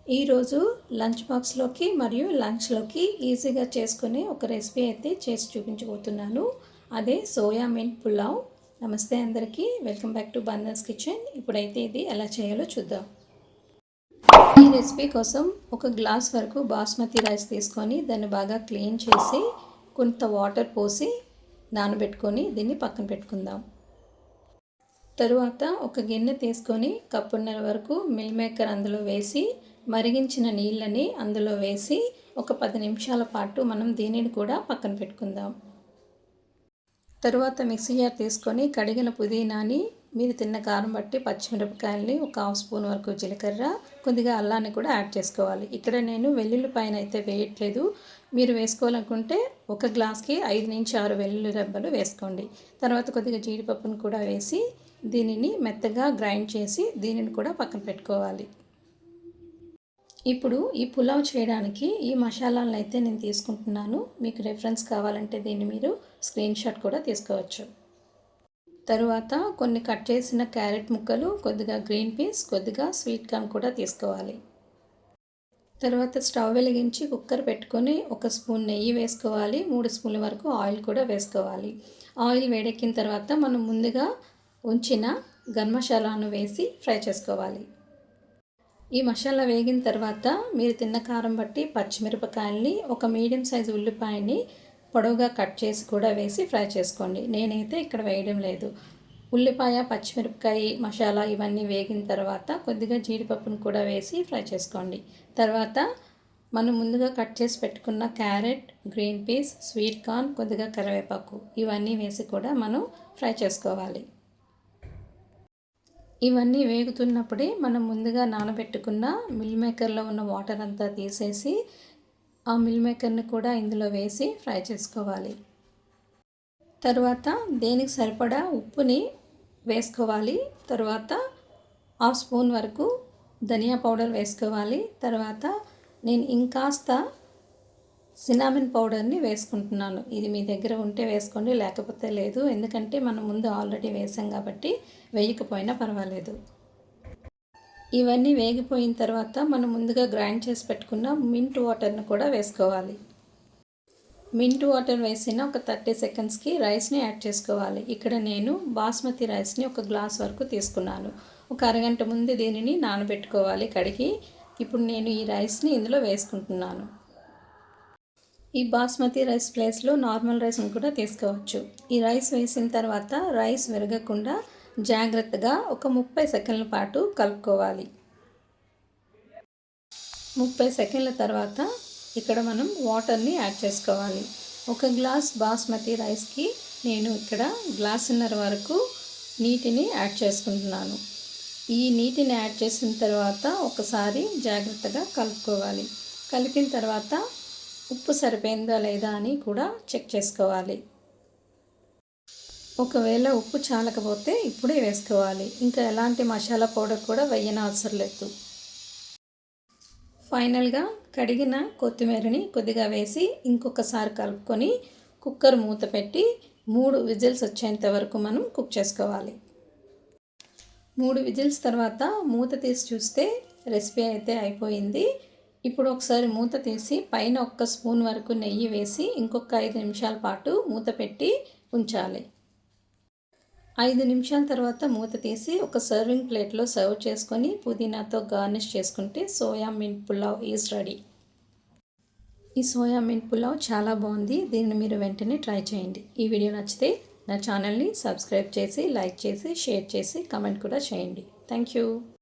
ఈరోజు లంచ్ బాక్స్లోకి మరియు లంచ్లోకి ఈజీగా చేసుకునే ఒక రెసిపీ అయితే చేసి చూపించబోతున్నాను. అదే సోయా మింట్ పులావ్. నమస్తే అందరికీ, వెల్కమ్ బ్యాక్ టు బందర్స్ కిచెన్. ఇప్పుడైతే ఇది ఎలా చేయాలో చూద్దాం. ఈ రెసిపీ కోసం ఒక గ్లాస్ వరకు బాస్మతి రైస్ తీసుకొని దాన్ని బాగా క్లీన్ చేసి కొంత వాటర్ పోసి నానబెట్టుకొని దీన్ని పక్కన పెట్టుకుందాం. తరువాత ఒక గిన్నె తీసుకొని కప్పున్నర వరకు మిల్ మేకర్ అందులో వేసి మరిగించిన నీళ్ళని అందులో వేసి ఒక 10 నిమిషాల పాటు మనం దీనిని కూడా పక్కన పెట్టుకుందాం. తరువాత మిక్సీ జార్ తీసుకొని కడిగిన పుదీనాని, మీరు తిన్న కారం బట్టి పచ్చిమిరపకాయలని, ఒక హాఫ్ స్పూన్ వరకు జీలకర్ర, కొద్దిగా అల్లాన్ని కూడా యాడ్ చేసుకోవాలి. ఇక్కడ నేను వెల్లుల్లిపాయను అయితే వేయట్లేదు. మీరు వేసుకోవాలనుకుంటే ఒక గ్లాస్కి 5 నుంచి 6 వెల్లుల్లి రెబ్బలు వేసుకోండి. తర్వాత కొద్దిగా జీడిపప్పును కూడా వేసి దీనిని మెత్తగా గ్రైండ్ చేసి దీనిని కూడా పక్కన పెట్టుకోవాలి. ఇప్పుడు ఈ పులావ్ చేయడానికి ఈ మసాలాలను అయితే నేను తీసుకుంటున్నాను. మీకు రెఫరెన్స్ కావాలంటే దీన్ని మీరు స్క్రీన్ షాట్ కూడా తీసుకోవచ్చు. తరువాత కొన్ని కట్ చేసిన క్యారెట్ ముక్కలు, కొద్దిగా గ్రీన్ పీస్, కొద్దిగా స్వీట్ కార్న్ కూడా తీసుకోవాలి. తర్వాత స్టవ్ వెలిగించి కుక్కర్ పెట్టుకొని 1 స్పూన్ నెయ్యి వేసుకోవాలి. 3 స్పూన్ల వరకు ఆయిల్ కూడా వేసుకోవాలి. ఆయిల్ వేడెక్కిన తర్వాత మనం ముందుగా ఉంచిన గరం మసాలాను వేసి ఫ్రై చేసుకోవాలి. ఈ మసాలా వేగిన తర్వాత మీరు తిన్న కారం బట్టి పచ్చిమిరపకాయల్ని, ఒక మీడియం సైజు ఉల్లిపాయని పొడవుగా కట్ చేసి కూడా వేసి ఫ్రై చేసుకోండి. నేనైతే ఇక్కడ వేయడం లేదు. ఉల్లిపాయ, పచ్చిమిరపకాయ, మసాలా ఇవన్నీ వేగిన తర్వాత కొద్దిగా జీడిపప్పును కూడా వేసి ఫ్రై చేసుకోండి. తర్వాత మనం ముందుగా కట్ చేసి పెట్టుకున్న carrot, green peas, sweet corn, కొద్దిగా కరివేపాకు ఇవన్నీ వేసి కూడా మనం ఫ్రై చేసుకోవాలి. ఇవన్నీ వేగుతున్నప్పుడే మనం ముందుగా నానబెట్టుకున్న మిల్ మేకర్లో ఉన్న వాటర్ అంతా తీసేసి ఆ మిల్ మేకర్ని కూడా ఇందులో వేసి ఫ్రై చేసుకోవాలి. తర్వాత దేనికి సరిపడా ఉప్పుని వేసుకోవాలి. తర్వాత హాఫ్ స్పూన్ వరకు ధనియా పౌడర్ వేసుకోవాలి. తర్వాత నేను ఇంకాస్త సినామిన్ పౌడర్ని వేసుకుంటున్నాను. ఇది మీ దగ్గర ఉంటే వేసుకోండి, లేకపోతే లేదు. ఎందుకంటే మనం ముందు ఆల్రెడీ వేసాం కాబట్టి వేయకపోయినా పర్వాలేదు. ఇవన్నీ వేగిపోయిన తర్వాత మనం ముందుగా గ్రైండ్ చేసి పెట్టుకున్న మింట్ వాటర్ని కూడా వేసుకోవాలి. మింట్ వాటర్ వేసిన ఒక 30 సెకండ్స్కి రైస్ని యాడ్ చేసుకోవాలి. ఇక్కడ నేను బాస్మతి రైస్ని ఒక గ్లాస్ వరకు తీసుకున్నాను. ఒక అరగంట ముందు దీనిని నానబెట్టుకోవాలి కడిగి. ఇప్పుడు నేను ఈ రైస్ని ఇందులో వేసుకుంటున్నాను. ఈ బాస్మతి రైస్ ప్లేస్లో నార్మల్ రైస్ని కూడా తీసుకోవచ్చు. ఈ రైస్ వేసిన తర్వాత రైస్ విరగకుండా జాగ్రత్తగా ఒక 30 సెకండ్ల పాటు కలుపుకోవాలి. 30 సెకండ్ల తర్వాత ఇక్కడ మనం వాటర్ని యాడ్ చేసుకోవాలి. ఒక గ్లాస్ బాస్మతి రైస్కి నేను ఇక్కడ గ్లాసున్నర వరకు నీటిని యాడ్ చేసుకుంటున్నాను. ఈ నీటిని యాడ్ చేసిన తర్వాత ఒకసారి జాగ్రత్తగా కలుపుకోవాలి. కలిపిన తర్వాత ఉప్పు సరిపోయిందా లేదా అని కూడా చెక్ చేసుకోవాలి. ఒకవేళ ఉప్పు చాలకపోతే ఇప్పుడే వేసుకోవాలి. ఇంకా ఎలాంటి మసాలా పౌడర్ కూడా వేయనవసరం లేదు. ఫైనల్గా కడిగిన కొత్తిమీరని కొద్దిగా వేసి ఇంకొకసారి కలుపుకొని కుక్కర్ మూత పెట్టి 3 విజిల్స్ వచ్చేంత వరకు మనం కుక్ చేసుకోవాలి. 3 విజిల్స్ తర్వాత మూత తీసి చూస్తే రెసిపీ అయితే అయిపోయింది. ఇప్పుడు ఒకసారి మూత తీసి పైన 1 స్పూన్ వరకు నెయ్యి వేసి ఇంకొక 5 నిమిషాల పాటు మూత పెట్టి ఉంచాలి. 5 నిమిషాల తర్వాత మూత తీసి ఒక సర్వింగ్ ప్లేట్లో సర్వ్ చేసుకొని పుదీనాతో గార్నిష్ చేసుకుంటే soya mint pulao is ready. ఈ సోయా మింట్ పులావ్ చాలా బాగుంది. దీన్ని మీరు వెంటనే ట్రై చేయండి. ఈ వీడియో నచ్చితే నా ఛానల్ని సబ్స్క్రైబ్ చేసి, లైక్ చేసి, షేర్ చేసి, కామెంట్ కూడా చేయండి. Thank you.